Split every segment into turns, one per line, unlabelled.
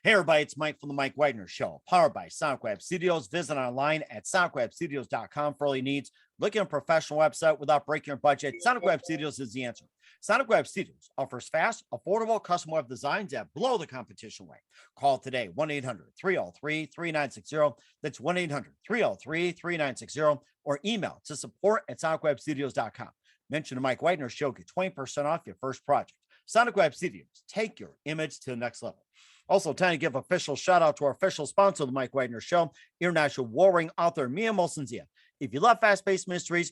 Hey everybody, it's Mike from the Mike Wagner Show, powered by SoundWeb Studios. Visit online at soundwebstudios.com for all your needs. Looking at a professional website without breaking your budget, SoundWeb Studios is the answer. SoundWeb Studios offers fast, affordable custom web designs that blow the competition away. Call today, 1-800-303-3960. That's 1-800-303-3960, or email to support@soundwebstudios.com. Mention the Mike Wagner Show, get 20% off your first project. SoundWeb Studios, take your image to the next level. Also, time to give official shout out to our official sponsor of the Mike Wagner Show, international warring author Mia Molson-Zia. If you love fast-paced mysteries,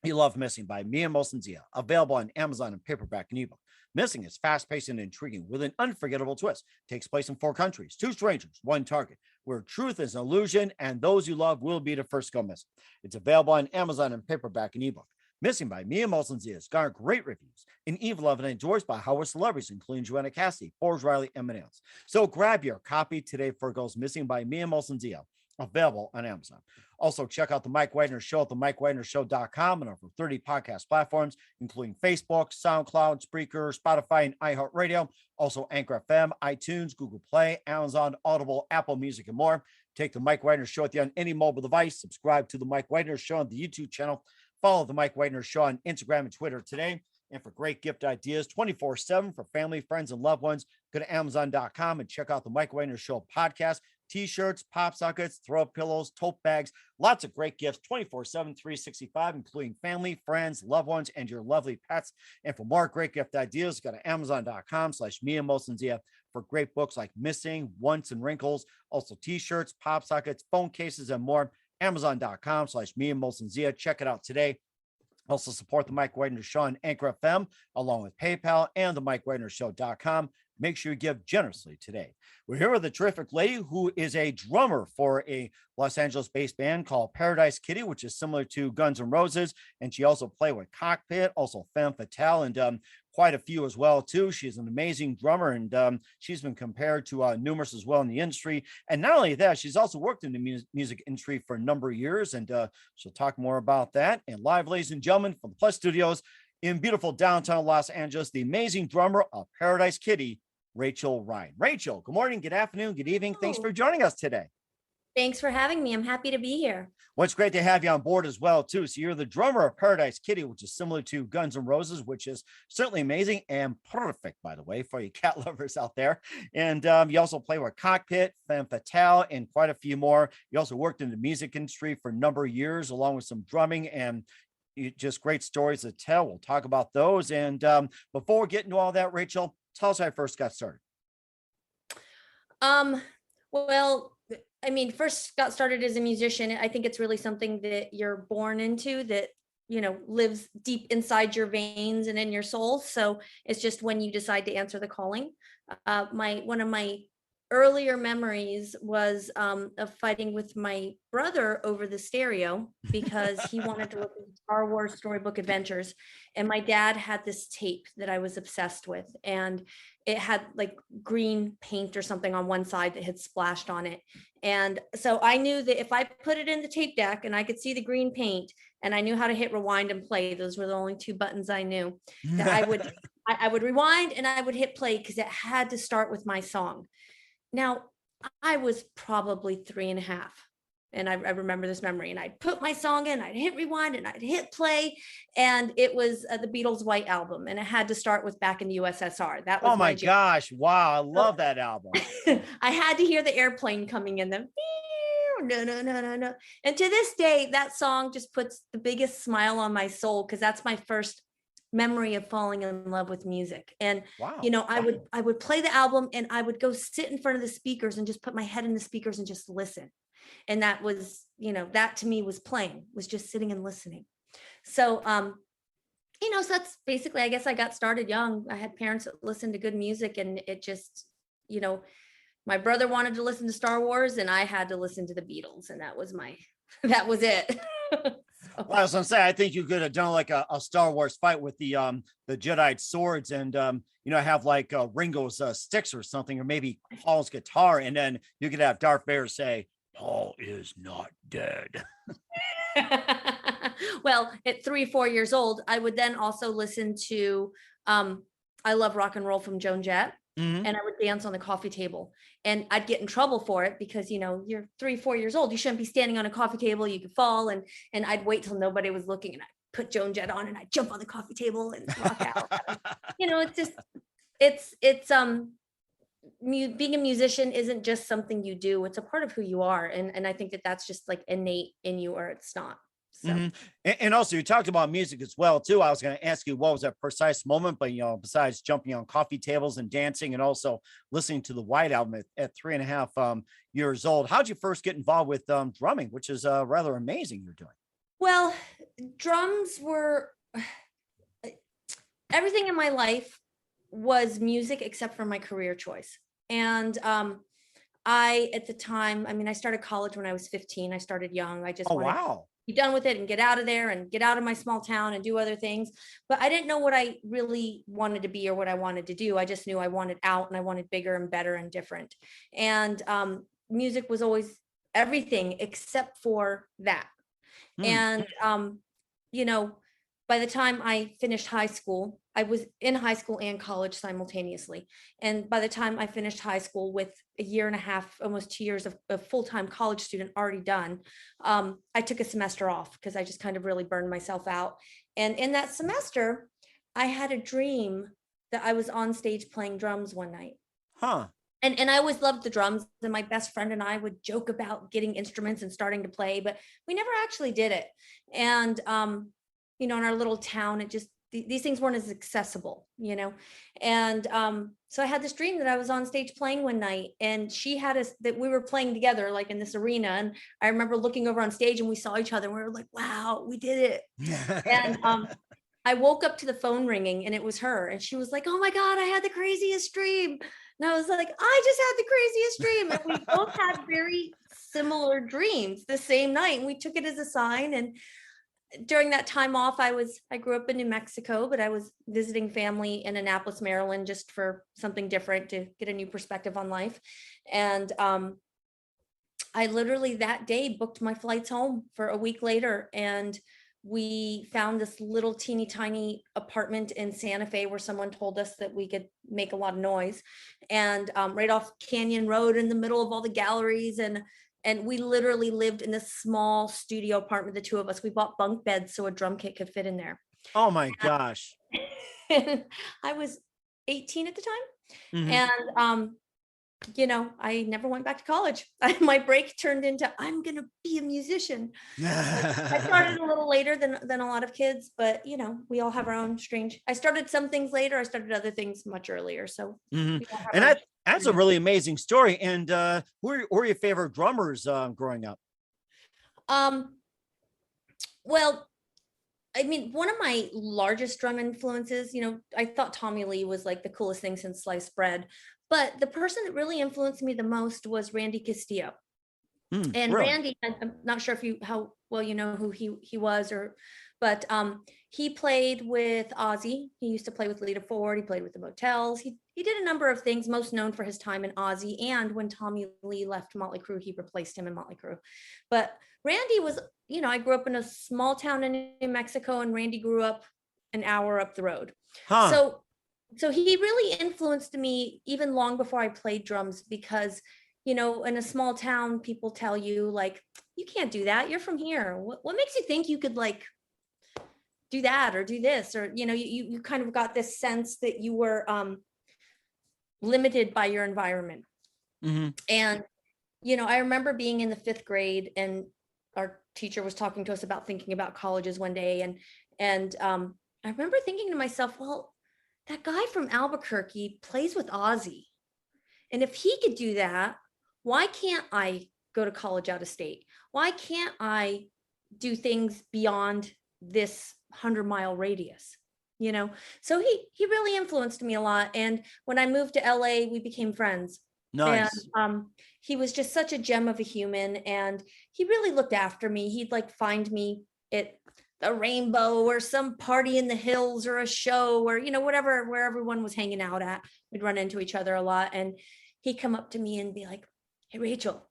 you love Missing by Mia Molson-Zia, available on Amazon and paperback and ebook. Missing is fast-paced and intriguing with an unforgettable twist. Takes place in 4 countries, 2 strangers, 1 target, where truth is an illusion and those you love will be the first to go missing. It's available on Amazon and paperback and ebook. Missing by Mia Molson-Zia has garnered great reviews and even loved and enjoyed by Howard celebrities, including Joanna Cassidy, Forbes Riley, and many others. So grab your copy today for it goes Missing by Mia Molson-Zia, available on Amazon. Also, check out the Mike Wagner Show at the MikeWagnerShow.com and over 30 podcast platforms, including Facebook, SoundCloud, Spreaker, Spotify, and iHeartRadio. Also, Anchor FM, iTunes, Google Play, Amazon, Audible, Apple Music, and more. Take the Mike Wagner Show with you on any mobile device. Subscribe to the Mike Wagner Show on the YouTube channel. Follow the Mike Wagner Show on Instagram and Twitter today. And for great gift ideas 24/7 for family, friends, and loved ones, go to Amazon.com and check out the Mike Wagner Show podcast. T-shirts, pop sockets, throw pillows, tote bags, lots of great gifts 24/7, 365, including family, friends, loved ones, and your lovely pets. And for more great gift ideas, go to Amazon.com/Mia Molson-Zia for great books like Missing, Once, and Wrinkles. Also T-shirts, pop sockets, phone cases, and more. Amazon.com/Mia Molson-Zia. Check it out today. Also support the Mike Wagner Show on Anchor FM, along with PayPal and the MikeWagnerShow.com. Make sure you give generously today. We're here with a terrific lady who is a drummer for a Los Angeles-based band called Paradise Kitty, which is similar to Guns N' Roses. And she also played with Cockpit, also Femme Fatale, and quite a few as well, too. She's an amazing drummer, and she's been compared to numerous as well in the industry. And not only that, she's also worked in the music industry for a number of years, and she'll talk more about that. And live, ladies and gentlemen, from the Plus Studios in beautiful downtown Los Angeles, the amazing drummer of Paradise Kitty, Rachael Rine. Rachael, good morning, good afternoon, good evening. Thanks for joining us today.
Thanks for having me. I'm happy to be here.
Well, it's great to have you on board as well, too. So you're the drummer of Paradise Kitty, which is similar to Guns N' Roses, which is certainly amazing and perfect, by the way, for you cat lovers out there. And you also play with Cockpit, Femme Fatale, and quite a few more. You also worked in the music industry for a number of years, along with some drumming and just great stories to tell. We'll talk about those. And before we get into all that, Rachael, tell us how I first got started.
Well, I mean, first got started as a musician. I think it's really something that you're born into that, lives deep inside your veins and in your soul. So it's just when you decide to answer the calling. One of my earlier memories was of fighting with my brother over the stereo because he wanted to look at Star Wars Storybook Adventures. And my dad had this tape that I was obsessed with. And it had like green paint or something on one side that had splashed on it. And so I knew that if I put it in the tape deck and I could see the green paint and I knew how to hit rewind and play, those were the only 2 buttons I knew, that I would rewind and I would hit play because it had to start with my song. Now, I was probably 3.5, and I remember this memory, and I'd put my song in, I'd hit rewind, and I'd hit play, and it was the Beatles' White Album, and it had to start with Back in the USSR. That was
my gosh, wow, I love that album.
I had to hear the airplane coming in, the no. And to this day, that song just puts the biggest smile on my soul, because that's my first memory of falling in love with music. And
wow.
I would play the album and I would go sit in front of the speakers and just put my head in the speakers and just listen. And that was, that to me was playing, was just sitting and listening. So so that's basically, I guess I got started young. I had parents that listened to good music, and it just, my brother wanted to listen to Star Wars and I had to listen to the Beatles, and that was it.
Well, I was gonna say, I think you could have done like a Star Wars fight with the Jedi swords, and have like Ringo's sticks or something, or maybe Paul's guitar, and then you could have Darth Vader say, "Paul is not dead."
Well, at 3-4 years old, I would then also listen to I Love Rock and Roll from Joan Jett.
Mhm.
and I would dance on the coffee table, and I'd get in trouble for it because, you're 3, 4 years old. You shouldn't be standing on a coffee table. You could fall. And I'd wait till nobody was looking, and I'd put Joan Jett on, and I'd jump on the coffee table and rock out. It's just, being a musician isn't just something you do. It's a part of who you are. And I think that that's just like innate in you, or it's not. So.
Mhm. And also you talked about music as well too. I was going to ask you what was that precise moment, but besides jumping on coffee tables and dancing, and also listening to the White Album at 3.5 years old, how'd you first get involved with drumming, which is rather amazing you're doing?
Well, drums were everything in my life was music except for my career choice. And I, at the time, I mean, I started college when I was 15. I started young. I just
Oh,
wanted to
wow.
be done with it and get out of there and get out of my small town and do other things. But I didn't know what I really wanted to be or what I wanted to do. I just knew I wanted out, and I wanted bigger and better and different. And music was always everything except for that.
Hmm.
And you know, by the time I finished high school, I was in high school and college simultaneously. And by the time I finished high school with a year and a half, almost 2 years of full-time college student already done, I took a semester off because I just kind of really burned myself out. And in that semester, I had a dream that I was on stage playing drums one night.
Huh.
And I always loved the drums, and my best friend and I would joke about getting instruments and starting to play, but we never actually did it. And in our little town, it just these things weren't as accessible, And so I had this dream that I was on stage playing one night, and she had us that we were playing together, like in this arena. And I remember looking over on stage, and we saw each other, and we were like, "Wow, we did it!" And I woke up to the phone ringing, and it was her. And she was like, "Oh my God, I had the craziest dream." And I was like, "I just had the craziest dream." And we both had very similar dreams the same night. And we took it as a sign. And during that time off, I grew up in New Mexico, but I was visiting family in Annapolis, Maryland, just for something different to get a new perspective on life. And I literally that day booked my flights home for a week later. And we found this little teeny tiny apartment in Santa Fe where someone told us that we could make a lot of noise, and right off Canyon Road in the middle of all the galleries. And we literally lived in this small studio apartment, the two of us. We bought bunk beds so a drum kit could fit in there.
Oh my gosh.
And I was 18 at the time.
Mhm.
And I never went back to college. My break turned into, I'm going to be a musician. I started a little later than a lot of kids, but we all have our own strange. I started some things later. I started other things much earlier. So
Mhm.
we all have
And
our
that's a really amazing story. And who are your favorite drummers growing up?
um well, I mean, one of my largest drum influences, I thought Tommy Lee was like the coolest thing since sliced bread, but the person that really influenced me the most was Randy Castillo. And
Really?
Randy, I'm not sure how well you know who he was, but he played with Ozzy. He used to play with Lita Ford. He played with the Motels. He did a number of things, most known for his time in Ozzy. And when Tommy Lee left Motley Crue, he replaced him in Motley Crue. But Randy was, I grew up in a small town in New Mexico, and Randy grew up an hour up the road.
Huh.
So he really influenced me even long before I played drums, because in a small town, people tell you like, you can't do that. You're from here. What makes you think you could like do that or do this? Or, you kind of got this sense that you were limited by your environment.
Mhm.
And, I remember being in the 5th grade, and our teacher was talking to us about thinking about colleges one day. And I remember thinking to myself, well, that guy from Albuquerque plays with Ozzy. And if he could do that, why can't I go to college out of state? Why can't I do things beyond this 100-mile radius? So he really influenced me a lot. And when I moved to LA, we became friends. And
Nice.
he was just such a gem of a human, and he really looked after me. He'd like find me at the Rainbow or some party in the hills or a show, or whatever, where everyone was hanging out at. We'd run into each other a lot, and he'd come up to me and be like, "Hey, Rachel,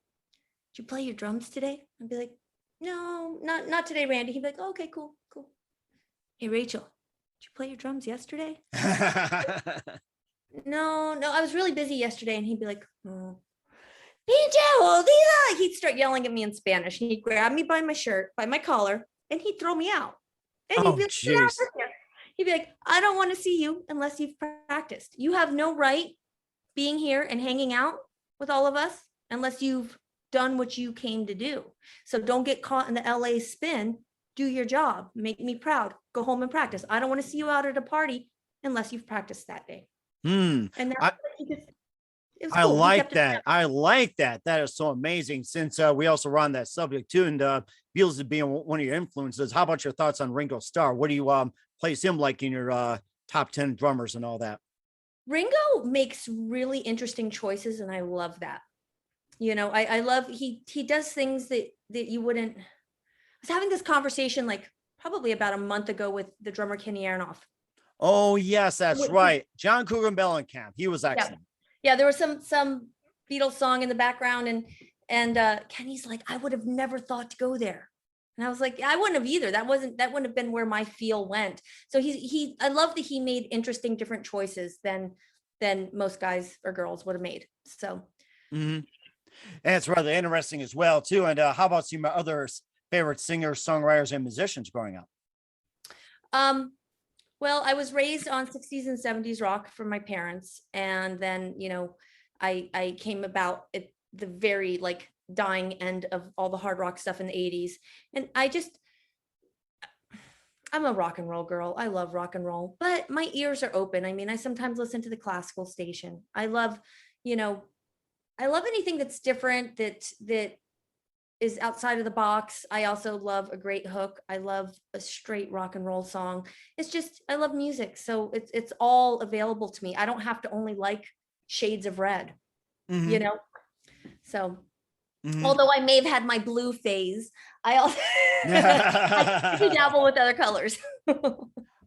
did you play your drums today?" I'd be like, "No, not today, Randy." He'd be like, "Oh, okay, cool. Hey, Rachel, did you play your drums yesterday?" No, I was really busy yesterday. And he'd be like, oh, Pincho, Lila. He'd start yelling at me in Spanish. And he'd grab me by my shirt, by my collar, and he'd throw me out. And he'd
Oh,
be like, get out
jeez.
of here. He'd be like, I don't want to see you unless you've practiced. You have no right being here and hanging out with all of us unless you've done what you came to do. So don't get caught in the LA spin. Do your job. Make me proud. Go home and practice. I don't want to see you out at a party unless you've practiced that day.
Hmm.
And
I,
it was
I
cool. He
like
kept it.
that. I like that. That is so amazing. Since we also were on that subject too, and feels as being one of your influences. How about your thoughts on Ringo Starr? What do you place him like in your top 10 drummers and all that?
Ringo makes really interesting choices, and I love that. I love he does things that you wouldn't. I was having this conversation like probably about a month ago with the drummer Kenny Aronoff.
Oh, yes, that's
Wait,
right. John Cougar Mellencamp. He was
Yeah,
excellent.
yeah. There was some Beatles song in the background, and Kenny's like, I would have never thought to go there, and I was like, I wouldn't have either. That wouldn't have been where my feel went. So I love that he made interesting, different choices than most guys or girls would have made. So
Mhm. And it's rather interesting as well too. And how about some other favorite singers, songwriters, and musicians growing up?
um well, I was raised on 60s and 70s rock from my parents. And then, I came about at the very like dying end of all the hard rock stuff in the 80s. And I'm a rock and roll girl. I love rock and roll, but my ears are open. I mean, I sometimes listen to the classical station. You know, I love anything that's different, that is outside of the box. I also love a great hook. I love a straight rock and roll song. It's just I love music, so it's all available to me. I don't have to only like shades of red, you
Hmm.
know. So
Hmm.
although I may have had my blue phase, I also I do dabble with other colors.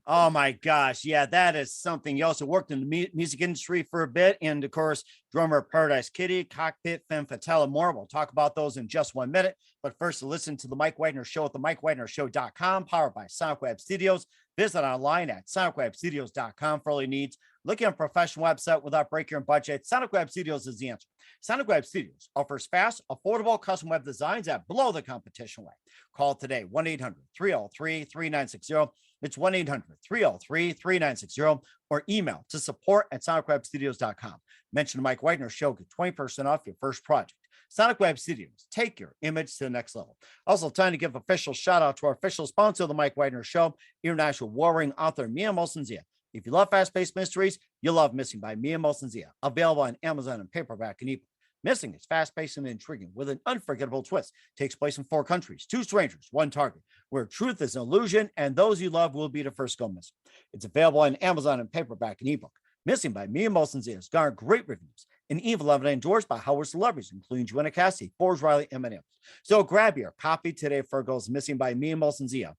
Oh my gosh. Yeah, that is something. You also worked in the music industry for a bit. And of course, drummer of Paradise Kitty, Cockpit, Femme Fatale, and more. We'll talk about those in just 1 minute. But first, to listen to the Mike Wagner Show at the MikeWagnerShow.com, powered by Sonic Web Studios. Visit online at SonicWebStudios.com for all your needs. Looking at a professional website without breaking your budget, Sonic Web Studios is the answer. Sonic Web Studios offers fast, affordable custom web designs that blow the competition away. Call today, 1-800-303-3960. It's 1-800-303-3960 or email to support@sonicwebstudios.com. Mention the Mike Wagner Show, get 20% off your first project. Sonic Web Studios, take your image to the next level. Also, time to give official shout out to our official sponsor of the Mike Wagner Show, international warring author Mia Molson-Zia. If you love fast-paced mysteries, you'll love Missing by Mia Molson-Zia, available on Amazon and paperback and ebook. Missing is fast-paced and intriguing with an unforgettable twist. Takes place in 4 countries, 2 strangers, 1 target, where truth is an illusion and those you love will be the first go missing. It's available on Amazon and paperback and ebook. Missing by Mia Molson-Zia has garnered great reviews and even loved and endorsed by Howard celebrities, including Joanna Cassidy, Forbes Riley, Eminem. So grab your copy today for Girls Missing by Mia Molson-Zia,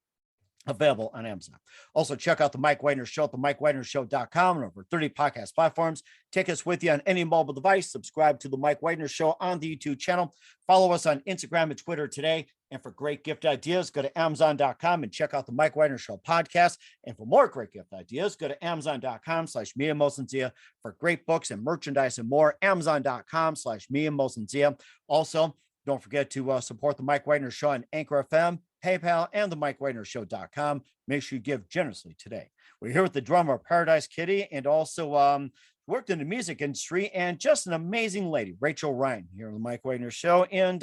available on Amazon. Also, check out the Mike Wagner Show at the MikeWagnerShow.com and over 30 podcast platforms. Take us with you on any mobile device. Subscribe to the Mike Wagner Show on the YouTube channel. Follow us on Instagram and Twitter today. And for great gift ideas, go to Amazon.com and check out the Mike Wagner Show podcast. And for more great gift ideas, go to Amazon.com/Mia Molson-Zia for great books and merchandise and more. Amazon.com/Mia Molson-Zia. Also, don't forget to support the Mike Wagner Show on Anchor FM, PayPal, and the MikeWagnerShow.com. Make sure you give generously today. We're here with the drummer of Paradise Kitty and also worked in the music industry and just an amazing lady, Rachael Rine, here on the Mike Wagner Show. And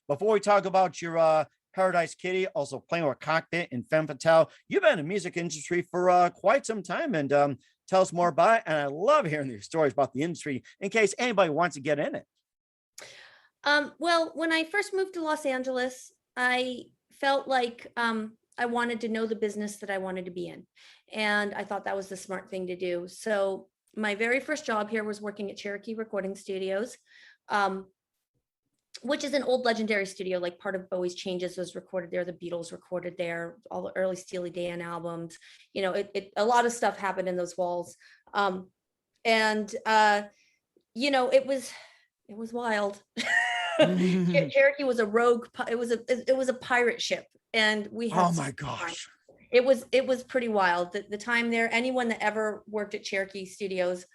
before we talk about your Paradise Kitty, also playing with Cockpit and Femme Fatale, you've been in the music industry for quite some time. And tell us more about it. And I love hearing these stories about the industry in case anybody wants to get in it.
Well, when I first moved to Los Angeles, I felt like I wanted to know the business that I wanted to be in. And I thought that was the smart thing to do. So my very first job here was working at Cherokee Recording Studios, which is an old legendary studio. Like part of Bowie's Changes was recorded there. The Beatles recorded there, all the early Steely Dan albums. A lot of stuff happened in those walls. And it was wild. Cherokee was a rogue. It was a pirate ship, and we had.
Oh my gosh.
It was pretty wild. The time there, anyone that ever worked at Cherokee Studios,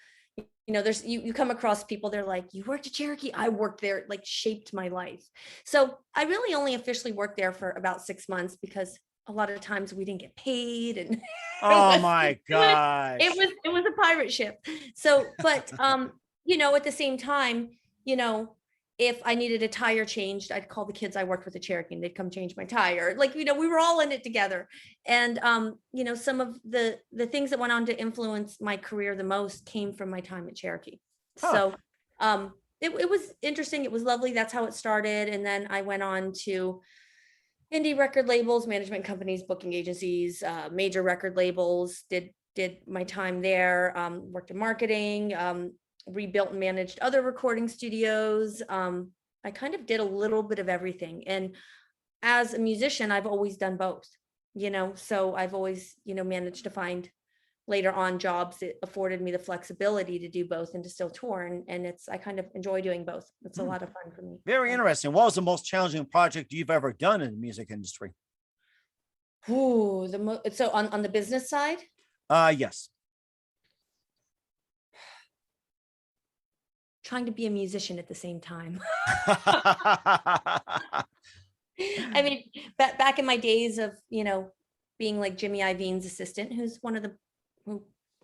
there's you come across people, they're like, you worked at Cherokee? I worked there, it, like, shaped my life. So I really only officially worked there for about 6 months because a lot of times we didn't get paid, and
Oh my
it
gosh.
was it was a pirate ship. So, but at the same time, you know, if I needed a tire changed, I'd call the kids I worked with at Cherokee and they'd come change my tire. Like, we were all in it together. And some of the things that went on to influence my career the most came from my time at Cherokee.
Huh.
So it was interesting. It was lovely. That's how it started. And then I went on to indie record labels, management companies, booking agencies, major record labels, did my time there, worked in marketing, rebuilt and managed other recording studios. I kind of did a little bit of everything. And as a musician, I've always done both, so I've always, managed to find later on jobs that afforded me the flexibility to do both and to still tour. And I kind of enjoy doing both. It's a lot of fun for me.
Very interesting. What was the most challenging project you've ever done in the music industry?
Ooh, so on the business side,
Yes.
trying to be a musician at the same time.
Oh,
I mean, back in my days of, being like Jimmy Iovine's assistant, who's one of the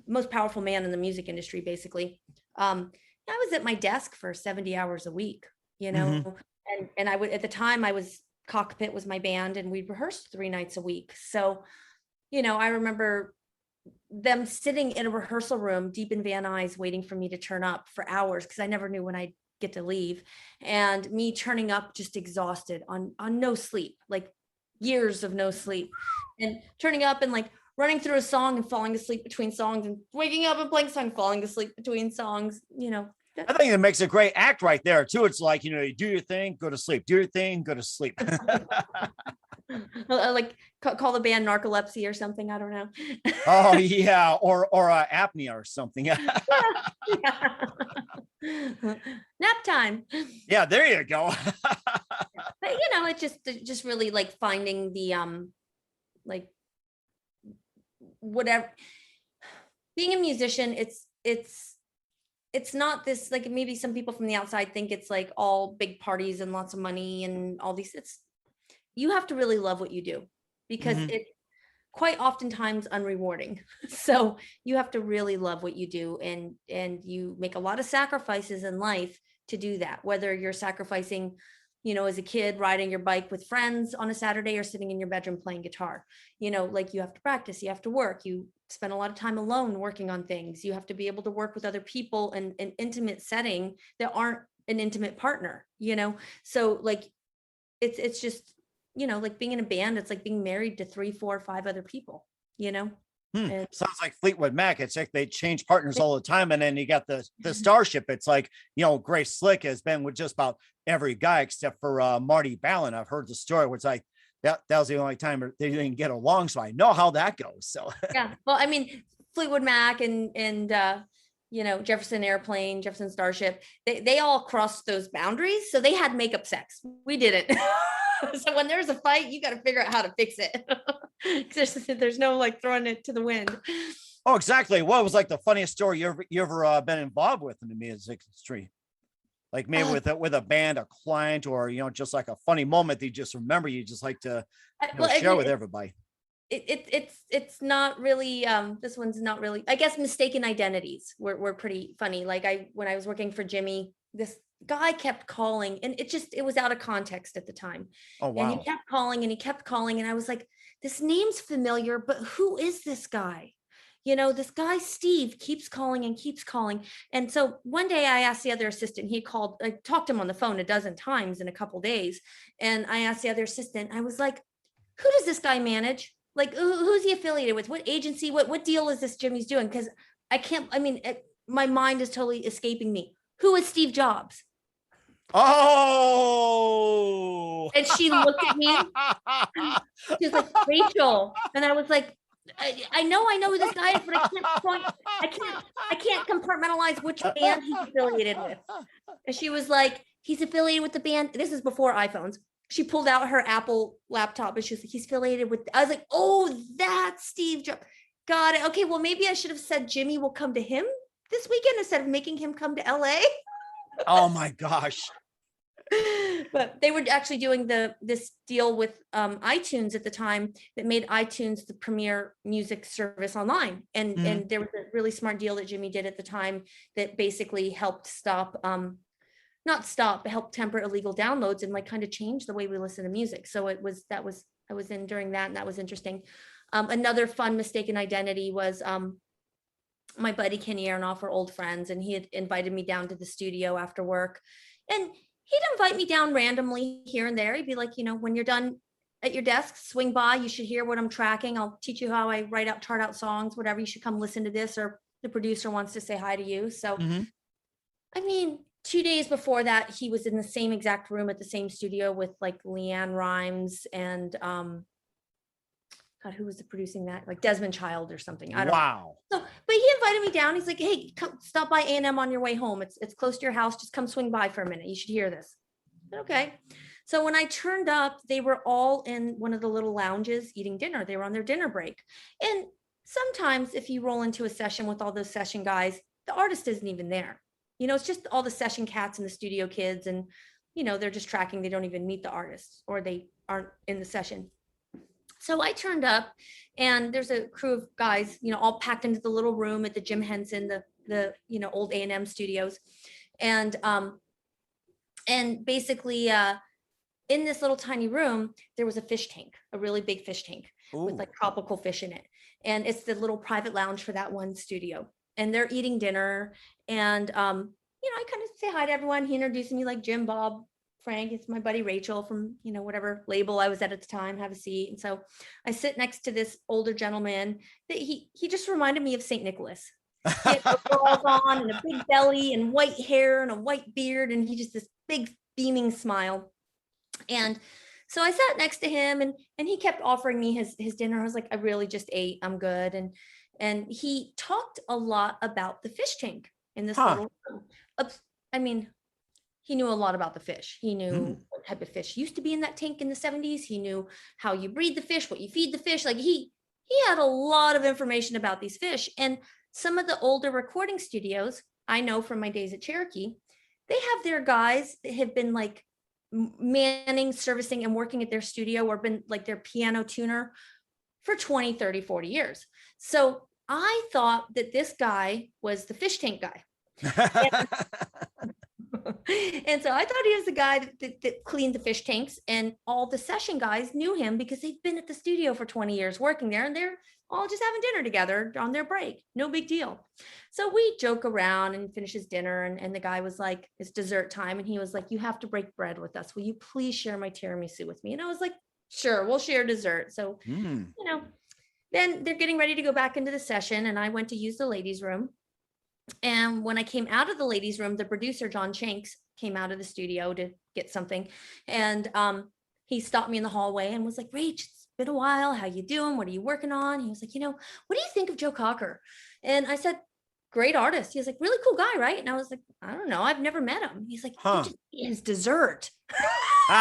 most powerful man in the music industry, basically. I was at my desk for 70 hours a week,
Mhm.
and I would, at the time I was, Cockpit was my band, and we'd rehearse 3 nights a week. So, I remember them sitting in a rehearsal room deep in Van Nuys waiting for me to turn up for hours because I never knew when I'd get to leave, and me turning up just exhausted on no sleep, like years of no sleep, and turning up and like running through a song and falling asleep between songs and waking up and playing a song, falling asleep between songs,
I think it makes a great act right there too. It's like, you do your thing, go to sleep, do your thing, go to sleep.
like call the band Narcolepsy or something. I don't know.
Oh yeah. Or apnea or something.
Yeah. Nap time.
Yeah, there you go.
But it just really like finding the like whatever, being a musician, it's not this, like, maybe some people from the outside think it's like all big parties and lots of money and all these. You have to really love what you do, because
Mhm.
it's quite oftentimes unrewarding. So you have to really love what you do, and you make a lot of sacrifices in life to do that, whether you're sacrificing, as a kid riding your bike with friends on a Saturday or sitting in your bedroom playing guitar. Like, you have to practice, you have to work, you spend a lot of time alone working on things, you have to be able to work with other people in an intimate setting that aren't an intimate partner. So like it's just, like being in a band, it's like being married to 3, 4, 5 other people, and
Sounds like Fleetwood Mac. It's like they change partners all the time. And then you got the Starship. It's like, Grace Slick has been with just about every guy except for Marty Ballin. I've heard the story where it's like that was the only time they didn't get along. So I know how that goes. So
yeah, well, I mean, Fleetwood Mac and Jefferson Airplane, Jefferson Starship, they all crossed those boundaries. So they had makeup sex. We didn't. So when there's a fight, you got to figure out how to fix it. There's no like throwing it to the wind.
Oh, exactly. What was like the funniest story you ever been involved with in the music industry? Like maybe with a band, a client, or just like a funny moment that you just remember, you just like to share with everybody.
It's not really, this one's not really, I guess mistaken identities were pretty funny. Like when I was working for Jimmy, this guy kept calling, and it was out of context at the time.
Oh
And he
wow.
kept calling and he kept calling, and I was like, this name's familiar, but who is this guy? This guy Steve keeps calling and keeps calling. And so one day I asked the other assistant, he called, I talked to him on the phone a dozen times in a couple days, and I asked the other assistant, I was like, who does this guy manage? Like, who's he affiliated with? What agency? What deal is this Jimmy's doing? Because my mind is totally escaping me. Who is Steve Jobs?
Oh.
And she looked at me. She was like, Rachael. And I was like, I know who this guy is, but I can't compartmentalize which band he's affiliated with. And she was like, he's affiliated with the band. This is before iPhones. She pulled out her Apple laptop and she was like, he's affiliated with, I was like, oh, that's Steve Jobs. Got it. Okay, well, maybe I should have said Jimmy will come to him. this weekend instead of making him come to LA.
Oh my gosh.
But they were actually doing this deal with iTunes at the time that made iTunes the premier music service online. And there was a really smart deal that Jimmy did at the time that basically helped not stop, but helped temper illegal downloads and like kind of change the way we listen to music. So I was in during that, and that was interesting. Another fun mistaken identity was my buddy Kenny Aronoff, are old friends, and he had invited me down to the studio after work. And he'd invite me down randomly here and there. He'd be like, when you're done at your desk, swing by. You should hear what I'm tracking. I'll teach you how I chart out songs, whatever. You should come listen to this, or the producer wants to say hi to you. So, I mean, 2 days before that, he was in the same exact room at the same studio with like Leanne Rimes and God, who was producing that? Like Desmond Child or something. I don't know. So, but he invited me down. He's like, hey, come stop by A&M on your way home. It's close to your house. Just come swing by for a minute. You should hear this. Okay. So when I turned up, they were all in one of the little lounges eating dinner. They were on their dinner break. And sometimes if you roll into a session with all those session guys, the artist isn't even there. It's just all the session cats and the studio kids. And, they're just tracking. They don't even meet the artists, or they aren't in the session. So I turned up, and there's a crew of guys, all packed into the little room at the Jim Henson, the old A&M studios. And basically in this little tiny room, there was a fish tank, a really big fish tank with like tropical fish in it. And it's the little private lounge for that one studio. And they're eating dinner. And, I kind of say hi to everyone. He introduced me like Jim, Bob, Frank. It's my buddy Rachael from, whatever label I was at the time. Have a seat. And so I sit next to this older gentleman that he just reminded me of St. Nicholas. He had overalls on and a big belly and white hair and a white beard. And he just this big beaming smile. And so I sat next to him, and he kept offering me his dinner. I was like, I really just ate. I'm good. And he talked a lot about the fish tank in this little room. I mean, he knew a lot about the fish. He knew what type of fish used to be in that tank in the 70s. He knew how you breed the fish, what you feed the fish. Like he had a lot of information about these fish. And some of the older recording studios, I know from my days at Cherokee, they have their guys that have been like manning, servicing, and working at their studio, or been like their piano tuner for 20, 30, 40 years. So I thought that this guy was the fish tank guy. And so I thought he was the guy that cleaned the fish tanks, and all the session guys knew him because they've been at the studio for 20 years working there, and they're all just having dinner together on their break. No big deal. So we joke around and finish his dinner, and the guy was like, it's dessert time. And he was like, you have to break bread with us. Will you please share my tiramisu with me? And I was like, sure, we'll share dessert. So, then they're getting ready to go back into the session, and I went to use the ladies' room. And when I came out of the ladies' room, the producer, John Shanks, came out of the studio to get something. And he stopped me in the hallway and was like, Rach, it's been a while. How you doing? What are you working on? He was like, what do you think of Joe Cocker? And I said, great artist. He was like, really cool guy, right? And I was like, I don't know. I've never met him. He's like, you just eat his dessert. And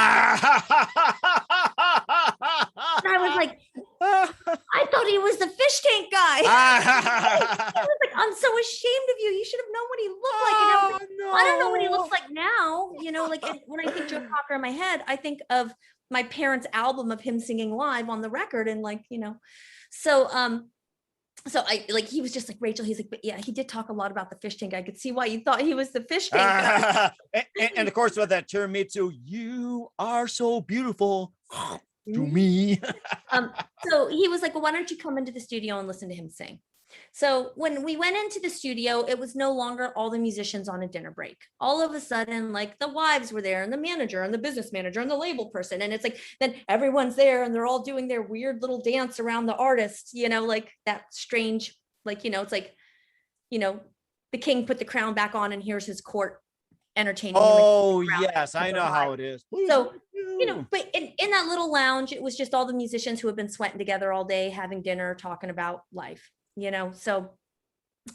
I was like, I thought he was the fish tank guy. I was like, I'm so ashamed of you. You should have known what he looked like. And I was like, I don't know what he looks like now. Like when I think Joe Cocker in my head, I think of my parents' album of him singing live on the record. And so I he was just like, Rachel, he's like, but yeah, he did talk a lot about the fish tank. I could see why you thought he was the fish tank guy.
and of course, with that tiramisu, you are so beautiful to me.
So he was like, well, why don't you come into the studio and listen to him sing? So when we went into the studio, it was no longer all the musicians on a dinner break. All of a sudden, like the wives were there, and the manager and the business manager and the label person. And it's like, then everyone's there, and they're all doing their weird little dance around the artist, like that strange, it's like, the king put the crown back on, and here's his court entertaining.
Oh, yes, I know how it is.
So, but in that little lounge, it was just all the musicians who have been sweating together all day, having dinner, talking about life, so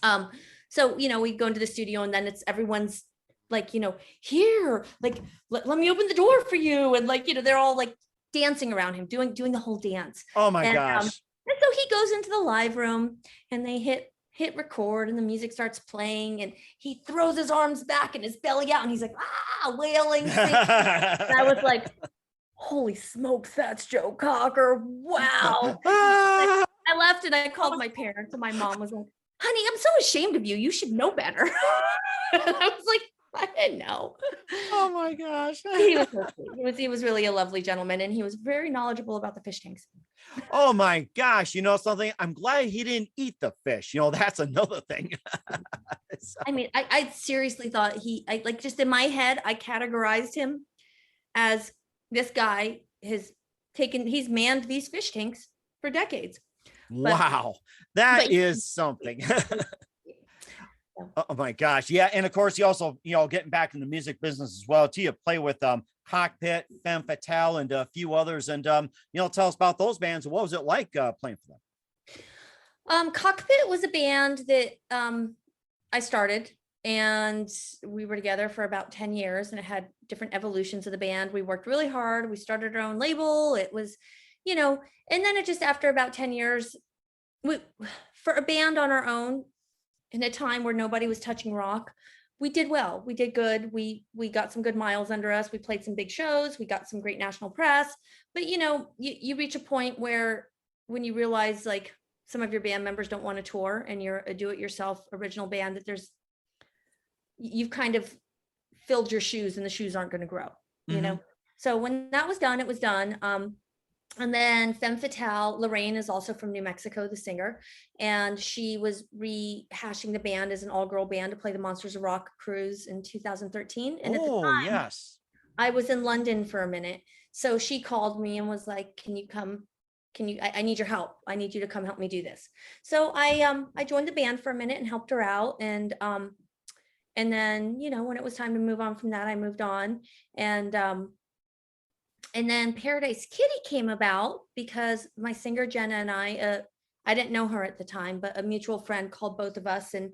we go into the studio, and then it's everyone's like, here, like, let me open the door for you. And they're all like dancing around him, doing the whole dance.
Oh my gosh.
And so he goes into the live room, and they hit hit record and the music starts playing and he throws his arms back and his belly out and he's like, wailing. And I was like, holy smokes, that's Joe Cocker. Wow. I left and I called my parents and my mom was like, honey, I'm so ashamed of you. You should know better. I was like, I didn't know.
Oh my gosh.
He was really a lovely gentleman and he was very knowledgeable about the fish tanks.
Oh my gosh. You know something? I'm glad he didn't eat the fish. You know, that's another thing.
I mean, I seriously thought like just in my head, I categorized him as this guy he's manned these fish tanks for decades.
Wow. That is something. Oh my gosh. Yeah. And of course, you also, getting back in the music business as well, too. You play with Cockpit, Femme Fatale, and a few others. And, tell us about those bands. What was it like playing for
them? Cockpit was a band that I started, and we were together for about 10 years, and it had different evolutions of the band. We worked really hard. We started our own label. It was, and then it just, after about 10 years, for a band on our own, in a time where nobody was touching rock, we did well. We did good. We got some good miles under us. We played some big shows. We got some great national press. But you reach a point where when you realize like some of your band members don't want to tour and you're a do-it-yourself original band, that you've kind of filled your shoes and the shoes aren't going to grow. So when that was done, it was done. And then Femme Fatale, Rine is also from New Mexico, the singer, and she was rehashing the band as an all-girl band to play the Monsters of Rock cruise in 2013. And at the time,
yes,
I was in London for a minute. So she called me and was like, can you come? I need your help. I need you to come help me do this. So I joined the band for a minute and helped her out. And then, when it was time to move on from that, I moved on. And then Paradise Kitty came about because my singer Jenna and I didn't know her at the time, but a mutual friend called both of us, and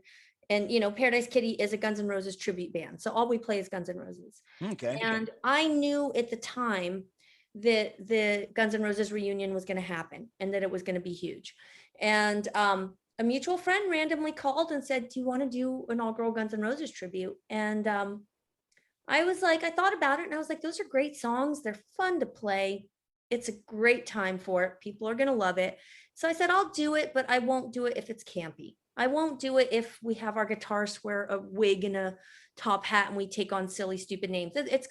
Paradise Kitty is a Guns N' Roses tribute band, so all we play is Guns N' Roses.
Okay.
And I knew at the time that the Guns N' Roses reunion was going to happen and that it was going to be huge. And a mutual friend randomly called and said, "Do you want to do an all-girl Guns N' Roses tribute?" And I was like, I thought about it and I was like, those are great songs. They're fun to play. It's a great time for it. People are going to love it. So I said, I'll do it, but I won't do it if it's campy. I won't do it if we have our guitarists wear a wig and a top hat and we take on silly, stupid names. It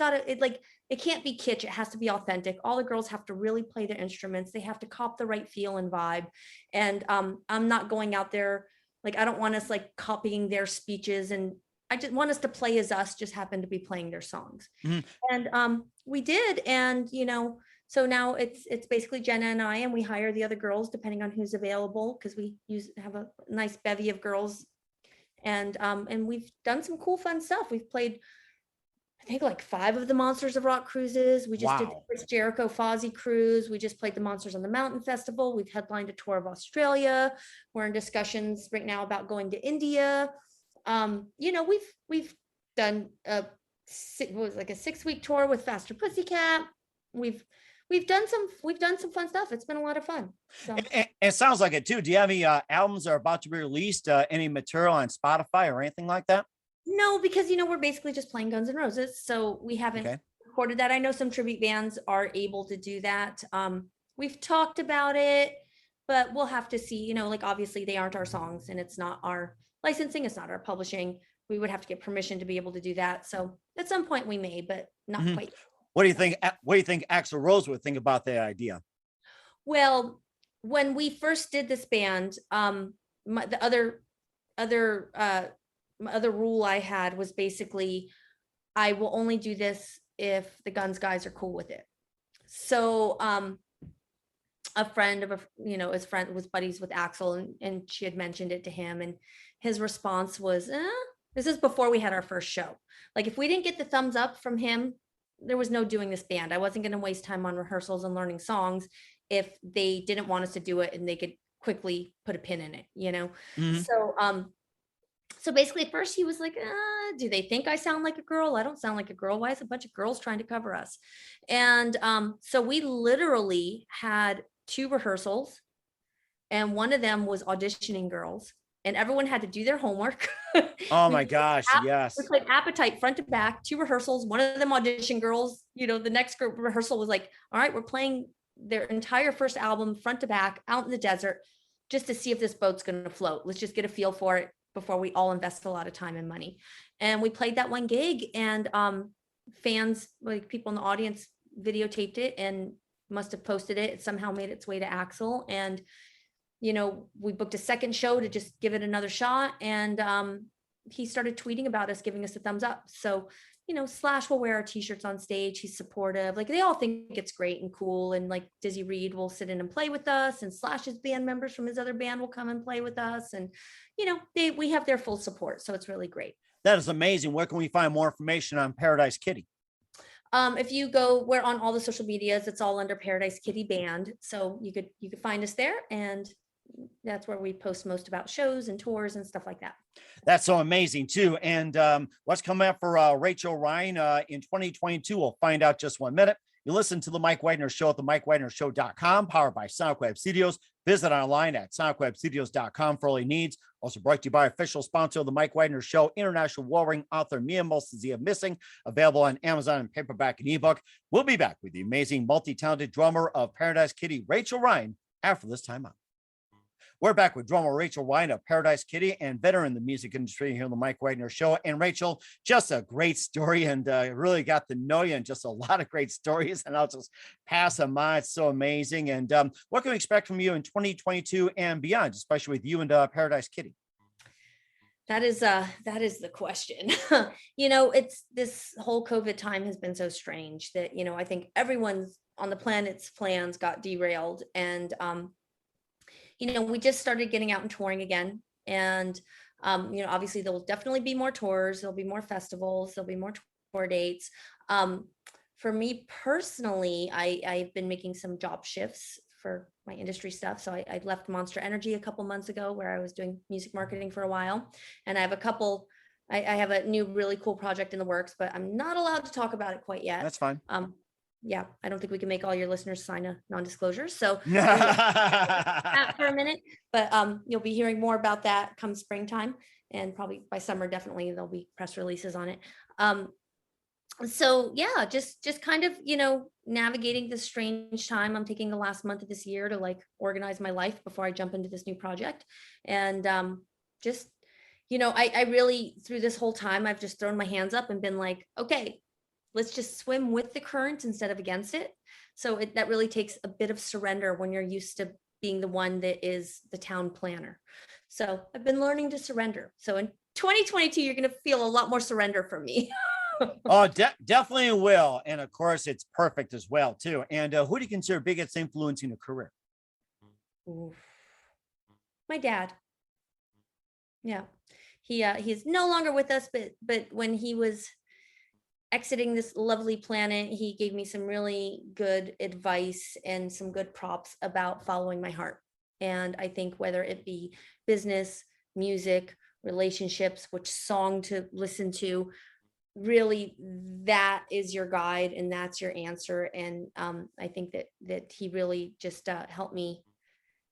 can't be kitsch. It has to be authentic. All the girls have to really play their instruments. They have to cop the right feel and vibe. And I'm not going out there. Like, I don't want us like copying their speeches, and I just want us to play as us, just happen to be playing their songs. Mm-hmm. And we did. And, so now it's basically Jenna and I, and we hire the other girls depending on who's available, because we have a nice bevy of girls. And we've done some cool, fun stuff. We've played, I think, like 5 of the Monsters of Rock cruises. We just did the Chris Jericho Fozzy cruise. We just played the Monsters on the Mountain Festival. We've headlined a tour of Australia. We're in discussions right now about going to India. We've done a 6-week tour with Faster Pussycat. We've done some fun stuff. It's been a lot of fun. So.
And it sounds like it too. Do you have any albums that are about to be released? Any material on Spotify or anything like that?
No, because we're basically just playing Guns N' Roses, so we haven't recorded that. I know some tribute bands are able to do that. We've talked about it, but we'll have to see. Like, obviously they aren't our songs, and it's not our licensing, it's not our publishing. We would have to get permission to be able to do that. So at some point we may, but not quite.
What do you think? What do you think Axl Rose would think about the idea?
Well, when we first did this band, the other rule I had was basically, I will only do this if the Guns guys are cool with it. So a friend of his friend was buddies with Axl, and she had mentioned it to him, and his response was, this is before we had our first show. Like, if we didn't get the thumbs up from him, there was no doing this band. I wasn't going to waste time on rehearsals and learning songs if they didn't want us to do it and they could quickly put a pin in it, Mm-hmm. So basically at first he was like, do they think I sound like a girl? I don't sound like a girl. Why is a bunch of girls trying to cover us? And so we literally had 2 rehearsals, and one of them was auditioning girls. and everyone had to do their homework.
Oh
We
my
played
gosh,
we
yes.
played Appetite front to back, 2 rehearsals, one of them audition girls, the next group rehearsal was like, all right, we're playing their entire first album front to back out in the desert just to see if this boat's going to float. Let's just get a feel for it before we all invest a lot of time and money. And we played that one gig, and fans, like people in the audience, videotaped it and must have posted it. It somehow made its way to Axel, and we booked a second show to just give it another shot, and he started tweeting about us, giving us a thumbs up. So Slash will wear our t-shirts on stage. He's supportive. Like, they all think it's great and cool, and like Dizzy Reed will sit in and play with us, and Slash's band members from his other band will come and play with us, and we have their full support, so it's really great.
That is amazing. Where can we find more information on Paradise Kitty?
If you go, we're on all the social medias. It's all under Paradise Kitty Band, so you could find us there, and that's where we post most about shows and tours and stuff like that.
That's so amazing too. And what's coming up for Rachael Rine in 2022? We'll find out just 1 minute. You listen to the Mike Wagner Show at the MikeWagnerShow.com, powered by Sonic Web Studios. Visit online at SonicWebStudios.com for all your needs. Also brought to you by official sponsor of the Mike Wagner Show, international warring author Mia Molsazia Missing, available on Amazon and paperback and ebook. We'll be back with the amazing multi-talented drummer of Paradise Kitty, Rachael Rine, after this time out. We're back with drummer Rachael Rine of Paradise Kitty and veteran in the music industry here on the Mike Wagner Show. And Rachael, just a great story, and really got to know you, and just a lot of great stories, and I'll just pass them on. It's so amazing. And what can we expect from you in 2022 and beyond, especially with you and Paradise Kitty?
That is the question. It's this whole COVID time has been so strange that, I think everyone's on the planet's plans got derailed. And, we just started getting out and touring again. And, obviously there'll definitely be more tours. There'll be more festivals. There'll be more tour dates. For me personally, I've been making some job shifts for my industry stuff. So I left Monster Energy a couple months ago, where I was doing music marketing for a while. And I have I have a new really cool project in the works, but I'm not allowed to talk about it quite yet.
That's fine.
Yeah, I don't think we can make all your listeners sign a non-disclosure. So that for a minute, but you'll be hearing more about that come springtime, and probably by summer, definitely there'll be press releases on it. So yeah, just kind of, navigating this strange time. I'm taking the last month of this year to like organize my life before I jump into this new project. And just, I really, through this whole time, I've just thrown my hands up and been like, okay, let's just swim with the current instead of against it. So that really takes a bit of surrender when you're used to being the one that is the town planner. So I've been learning to surrender. So in 2022, you're going to feel a lot more surrender from me.
Oh, definitely will. And of course, it's perfect as well, too. And who do you consider biggest influence in your career?
Oof. My dad. Yeah. He's no longer with us, but when he was exiting this lovely planet, he gave me some really good advice and some good props about following my heart. And I think whether it be business, music, relationships, which song to listen to, really that is your guide and that's your answer. And I think that he really just helped me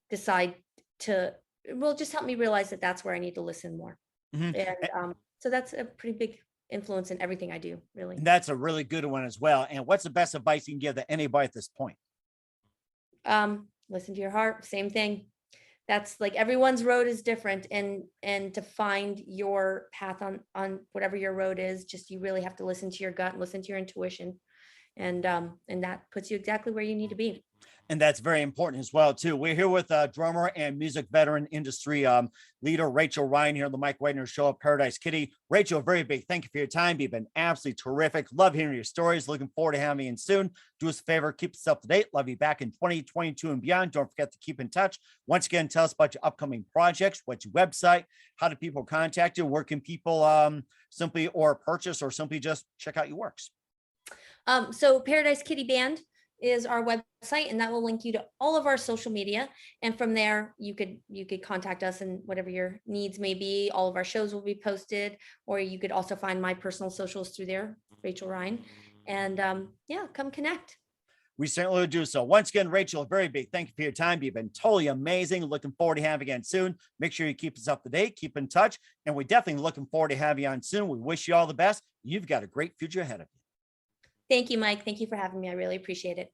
decide just help me realize that that's where I need to listen more.
Mm-hmm.
And so that's a pretty big influence in everything I do, really.
And that's a really good one as well. And what's the best advice you can give to anybody at this point?
Listen to your heart. Same thing. That's like everyone's road is different, and to find your path on whatever your road is, just you really have to listen to your gut and listen to your intuition, and that puts you exactly where you need to be.
And that's very important as well, too. We're here with drummer and music veteran industry leader Rachael Rine here on the Mike Wagner Show of Paradise Kitty. Rachael, very big thank you for your time. You've been absolutely terrific. Love hearing your stories. Looking forward to having you in soon. Do us a favor, keep us up to date. Love you back in 2022 and beyond. Don't forget to keep in touch. Once again, tell us about your upcoming projects. What's your website? How do people contact you? Where can people simply or purchase or simply just check out your works?
So Paradise Kitty Band is our website, and that will link you to all of our social media. And from there, you could contact us and whatever your needs may be. All of our shows will be posted, or you could also find my personal socials through there, Rachael Rine. And yeah, come connect.
We certainly will do so. Once again, Rachel, a very big thank you for your time. You've been totally amazing. Looking forward to having you again soon. Make sure you keep us up to date, keep in touch, and we're definitely looking forward to having you on soon. We wish you all the best. You've got a great future ahead of you.
Thank you, Mike. Thank you for having me. I really appreciate it.